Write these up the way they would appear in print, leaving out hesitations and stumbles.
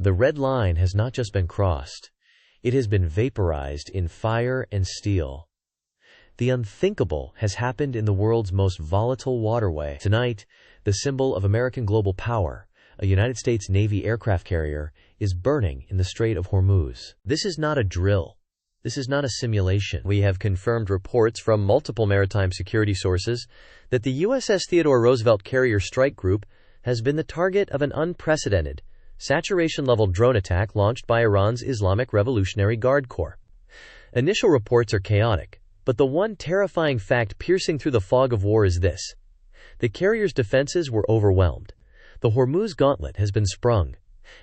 The red line has not just been crossed. It has been vaporized in fire and steel. The unthinkable has happened in the world's most volatile waterway. Tonight, the symbol of American global power, a United States Navy aircraft carrier, is burning in the Strait of Hormuz. This is not a drill. This is not a simulation. We have confirmed reports from multiple maritime security sources that the USS Theodore Roosevelt Carrier Strike Group has been the target of an unprecedented, saturation-level drone attack launched by Iran's Islamic Revolutionary Guard Corps. Initial reports are chaotic, but the one terrifying fact piercing through the fog of war is this: the carrier's defenses were overwhelmed. The Hormuz gauntlet has been sprung,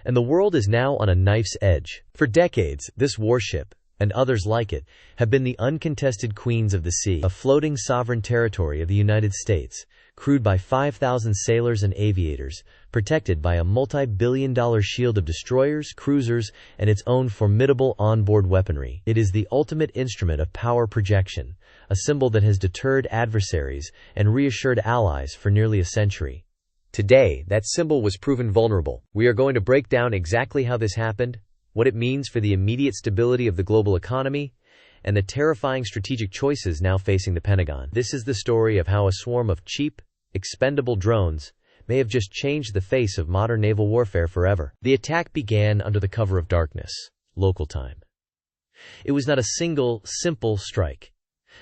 and the world is now on a knife's edge. For decades, this warship, and others like it, have been the uncontested queens of the sea, a floating sovereign territory of the United States, crewed by 5,000 sailors and aviators, protected by a multi-billion-dollar shield of destroyers, cruisers, and its own formidable onboard weaponry. It is the ultimate instrument of power projection, a symbol that has deterred adversaries and reassured allies for nearly a century. Today, that symbol was proven vulnerable. We are going to break down exactly how this happened, what it means for the immediate stability of the global economy, and the terrifying strategic choices now facing the Pentagon. This is the story of how a swarm of cheap, expendable drones may have just changed the face of modern naval warfare forever. The attack began under the cover of darkness, local time. It was not a single, simple strike.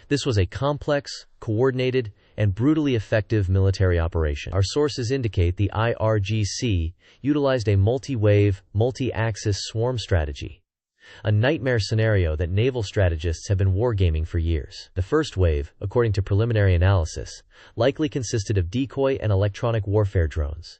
This was a complex, coordinated, and brutally effective military operation. Our sources indicate the IRGC utilized a multi-wave, multi-axis swarm strategy, a nightmare scenario that naval strategists have been wargaming for years. The first wave, according to preliminary analysis, likely consisted of decoy and electronic warfare drones.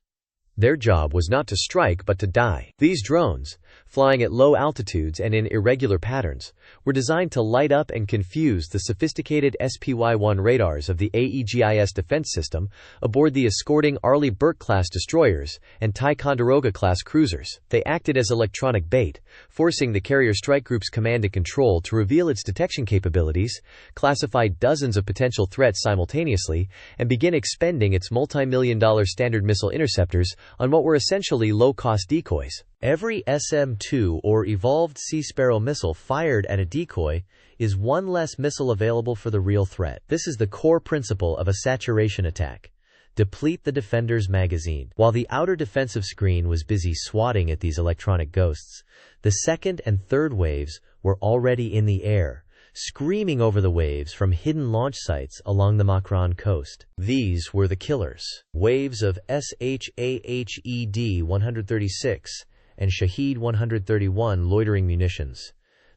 Their job was not to strike but to die. These drones, flying at low altitudes and in irregular patterns, were designed to light up and confuse the sophisticated SPY-1 radars of the AEGIS defense system aboard the escorting Arleigh Burke-class destroyers and Ticonderoga-class cruisers. They acted as electronic bait, forcing the Carrier Strike Group's command and control to reveal its detection capabilities, classify dozens of potential threats simultaneously, and begin expending its multi-million-dollar Standard Missile interceptors on what were essentially low-cost decoys. Every SM-2 or Evolved Sea Sparrow missile fired at a decoy is one less missile available for the real threat. This is the core principle of a saturation attack. Deplete the defender's magazine. While the outer defensive screen was busy swatting at these electronic ghosts, the second and third waves were already in the air, screaming over the waves from hidden launch sites along the Makran coast. These were the killers. Waves of SHAHED-136 and Shahed-131 loitering munitions,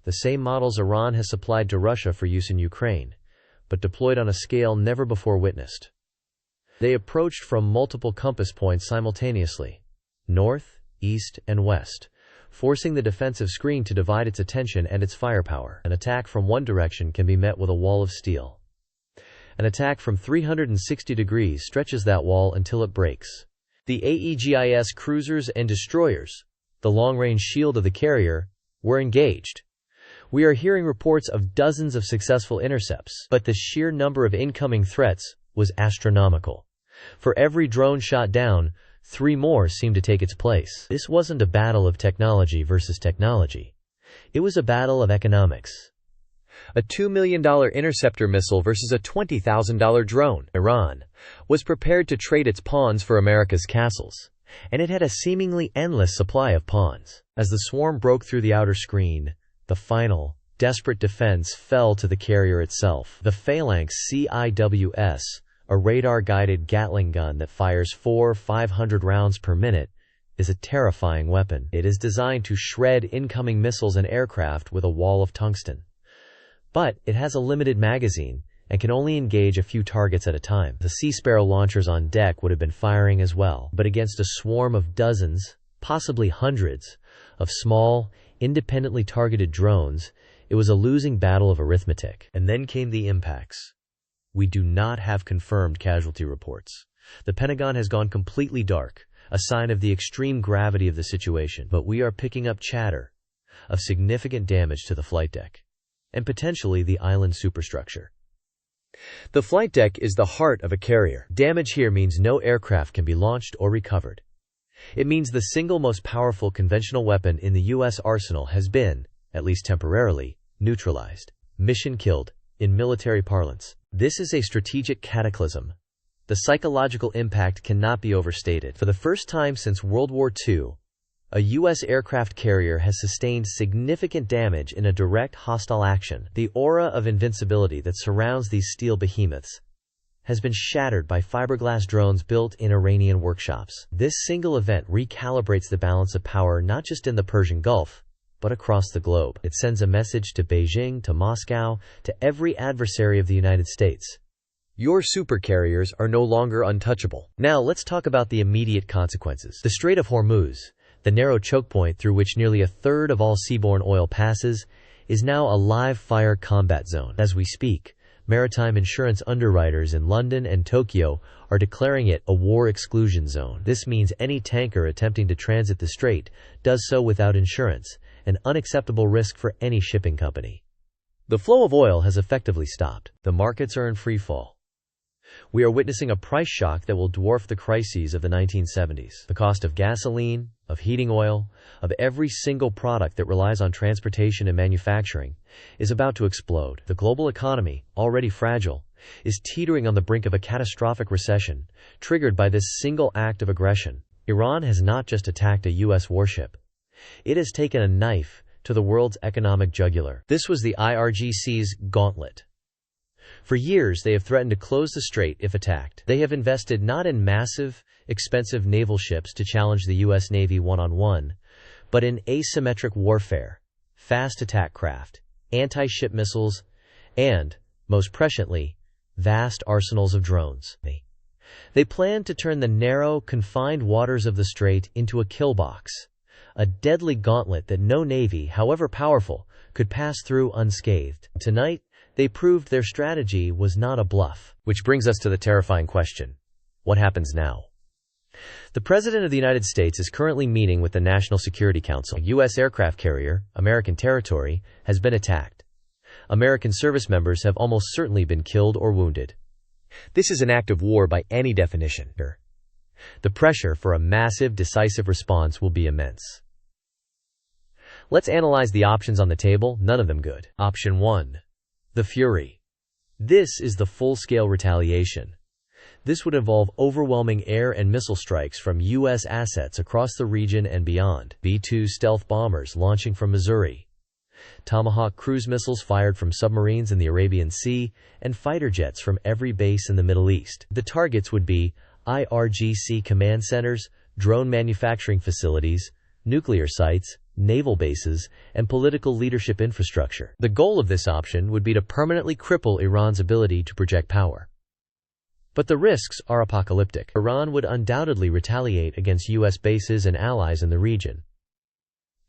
the same models Iran has supplied to Russia for use in Ukraine, but deployed on a scale never before witnessed. They approached from multiple compass points simultaneously, north, east, and west, forcing the defensive screen to divide its attention and its firepower. An attack from one direction can be met with a wall of steel. An attack from 360 degrees stretches that wall until it breaks. The AEGIS cruisers and destroyers, the long-range shield of the carrier, were engaged. We are hearing reports of dozens of successful intercepts, but the sheer number of incoming threats was astronomical. For every drone shot down, 3 more seemed to take its place. This wasn't a battle of technology versus technology. It was a battle of economics. A $2 million interceptor missile versus a $20,000 drone. Iran was prepared to trade its pawns for America's castles, and it had a seemingly endless supply of pawns. As the swarm broke through the outer screen, the final, desperate defense fell to the carrier itself. The Phalanx CIWS, a radar-guided Gatling gun that fires 400-500 rounds per minute, is a terrifying weapon. It is designed to shred incoming missiles and aircraft with a wall of tungsten. But it has a limited magazine and can only engage a few targets at a time. The Sea Sparrow launchers on deck would have been firing as well, but against a swarm of dozens, possibly hundreds, of small, independently targeted drones, it was a losing battle of arithmetic. And then came the impacts. We do not have confirmed casualty reports. The Pentagon has gone completely dark, a sign of the extreme gravity of the situation, but we are picking up chatter of significant damage to the flight deck and potentially the island superstructure. The flight deck is the heart of a carrier. Damage here means no aircraft can be launched or recovered. It means the single most powerful conventional weapon in the U.S. arsenal has been, at least temporarily, neutralized. Mission killed, in military parlance. This is a strategic cataclysm. The psychological impact cannot be overstated. For the first time since World War II, a U.S. aircraft carrier has sustained significant damage in a direct hostile action. The aura of invincibility that surrounds these steel behemoths has been shattered by fiberglass drones built in Iranian workshops. This single event recalibrates the balance of power not just in the Persian Gulf, but across the globe. It sends a message to Beijing, to Moscow, to every adversary of the United States. Your supercarriers are no longer untouchable. Now let's talk about the immediate consequences. The Strait of Hormuz, the narrow chokepoint through which nearly a third of all seaborne oil passes, is now a live-fire combat zone. As we speak, maritime insurance underwriters in London and Tokyo are declaring it a war exclusion zone. This means any tanker attempting to transit the strait does so without insurance, an unacceptable risk for any shipping company. The flow of oil has effectively stopped. The markets are in free fall. We are witnessing a price shock that will dwarf the crises of the 1970s. The cost of gasoline, of heating oil, of every single product that relies on transportation and manufacturing, is about to explode. The global economy, already fragile, is teetering on the brink of a catastrophic recession, triggered by this single act of aggression. Iran has not just attacked a U.S. warship. It has taken a knife to the world's economic jugular. This was the IRGC's gauntlet. For years, they have threatened to close the strait if attacked. They have invested not in massive, expensive naval ships to challenge the U.S. Navy one-on-one, but in asymmetric warfare, fast attack craft, anti-ship missiles, and, most presciently, vast arsenals of drones. They plan to turn the narrow, confined waters of the strait into a kill box, a deadly gauntlet that no navy, however powerful, could pass through unscathed. Tonight, they proved their strategy was not a bluff. Which brings us to the terrifying question: what happens now? The President of the United States is currently meeting with the National Security Council. A U.S. aircraft carrier, American territory, has been attacked. American service members have almost certainly been killed or wounded. This is an act of war by any definition. The pressure for a massive, decisive response will be immense. Let's analyze the options on the table, none of them good. Option 1. The Fury. This is the full-scale retaliation. This would involve overwhelming air and missile strikes from U.S. assets across the region and beyond. B-2 stealth bombers launching from Missouri, Tomahawk cruise missiles fired from submarines in the Arabian Sea, and fighter jets from every base in the Middle East. The targets would be IRGC command centers, drone manufacturing facilities, nuclear sites, naval bases, and political leadership infrastructure. The goal of this option would be to permanently cripple Iran's ability to project power. But the risks are apocalyptic. Iran would undoubtedly retaliate against U.S. bases and allies in the region.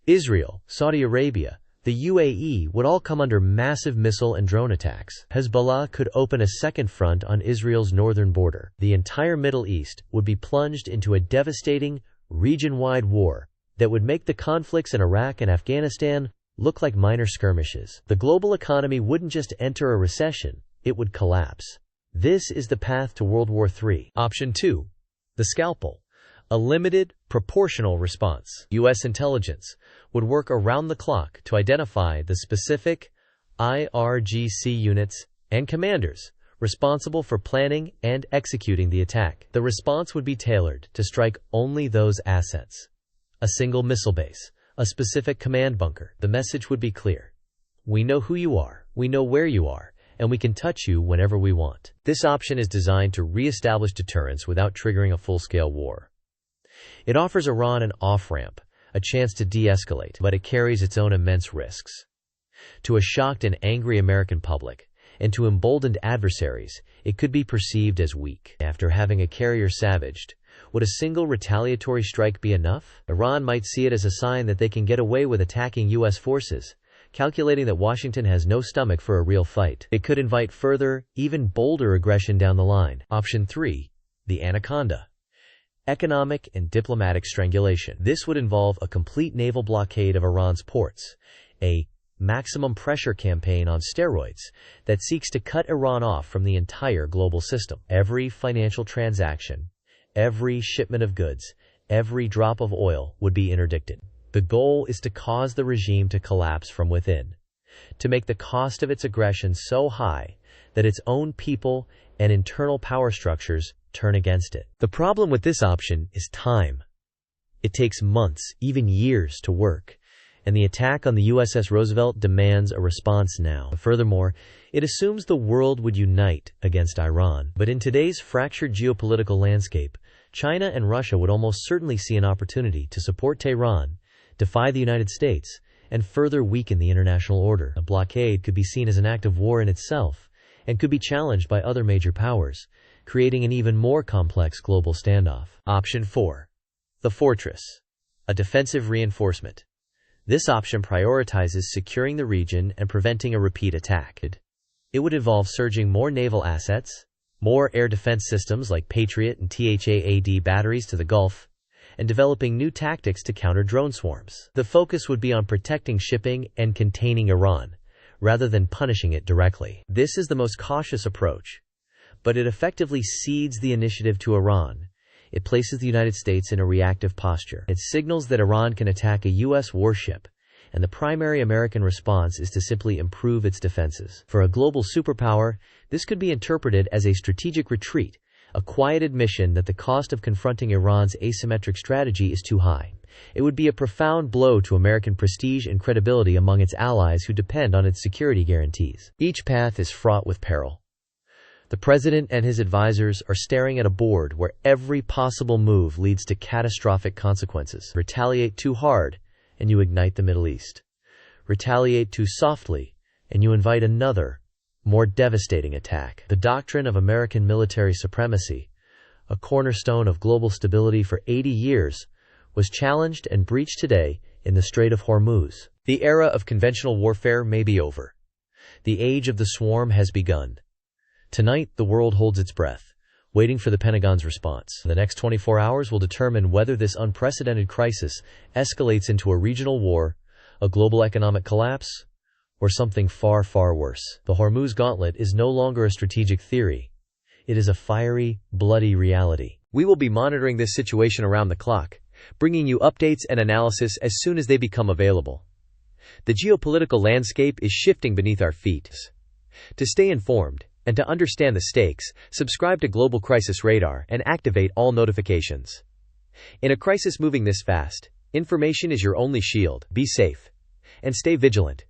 Israel, Saudi Arabia, the UAE would all come under massive missile and drone attacks. Hezbollah could open a second front on Israel's northern border. The entire Middle East would be plunged into a devastating, region-wide war that would make the conflicts in Iraq and Afghanistan look like minor skirmishes. The global economy wouldn't just enter a recession, it would collapse. This is the path to World War III. Option 2. The Scalpel. A limited, proportional response. U.S. intelligence would work around the clock to identify the specific IRGC units and commanders responsible for planning and executing the attack. The response would be tailored to strike only those assets. A single missile base, a specific command bunker. The message would be clear. We know who you are, we know where you are, and we can touch you whenever we want. This option is designed to re-establish deterrence without triggering a full-scale war. It offers Iran an off-ramp, a chance to de-escalate, but it carries its own immense risks. To a shocked and angry American public, and to emboldened adversaries, it could be perceived as weak. After having a carrier savaged, would a single retaliatory strike be enough? Iran might see it as a sign that they can get away with attacking U.S. forces, calculating that Washington has no stomach for a real fight. It could invite further, even bolder aggression down the line. Option 3. The Anaconda. Economic and diplomatic strangulation. This would involve a complete naval blockade of Iran's ports, a maximum pressure campaign on steroids that seeks to cut Iran off from the entire global system. Every financial transaction, every shipment of goods, every drop of oil would be interdicted. The goal is to cause the regime to collapse from within, to make the cost of its aggression so high that its own people and internal power structures turn against it. The problem with this option is time. It takes months, even years, to work, and the attack on the USS Roosevelt demands a response now. Furthermore, it assumes the world would unite against Iran. But in today's fractured geopolitical landscape, China and Russia would almost certainly see an opportunity to support Tehran, defy the United States, and further weaken the international order. A blockade could be seen as an act of war in itself, and could be challenged by other major powers, creating an even more complex global standoff. Option 4. The fortress, a defensive reinforcement. This option prioritizes securing the region and preventing a repeat attack. It would involve surging more naval assets, more air defense systems like Patriot and THAAD batteries to the Gulf, and developing new tactics to counter drone swarms. The focus would be on protecting shipping and containing Iran, rather than punishing it directly. This is the most cautious approach, but it effectively cedes the initiative to Iran. It places the United States in a reactive posture. It signals that Iran can attack a U.S. warship, and the primary American response is to simply improve its defenses. For a global superpower, this could be interpreted as a strategic retreat, a quiet admission that the cost of confronting Iran's asymmetric strategy is too high. It would be a profound blow to American prestige and credibility among its allies who depend on its security guarantees. Each path is fraught with peril. The president and his advisors are staring at a board where every possible move leads to catastrophic consequences. Retaliate too hard, and you ignite the Middle East. Retaliate too softly, and you invite another, more devastating attack. The doctrine of American military supremacy, a cornerstone of global stability for 80 years, was challenged and breached today in the Strait of Hormuz. The era of conventional warfare may be over. The age of the swarm has begun. Tonight, the world holds its breath, waiting for the Pentagon's response. The next 24 hours will determine whether this unprecedented crisis escalates into a regional war, a global economic collapse, or something far, far worse. The Hormuz Gauntlet is no longer a strategic theory. It is a fiery, bloody reality. We will be monitoring this situation around the clock, bringing you updates and analysis as soon as they become available. The geopolitical landscape is shifting beneath our feet. To stay informed and to understand the stakes, subscribe to Global Crisis Radar and activate all notifications. In a crisis moving this fast, information is your only shield. Be safe and stay vigilant.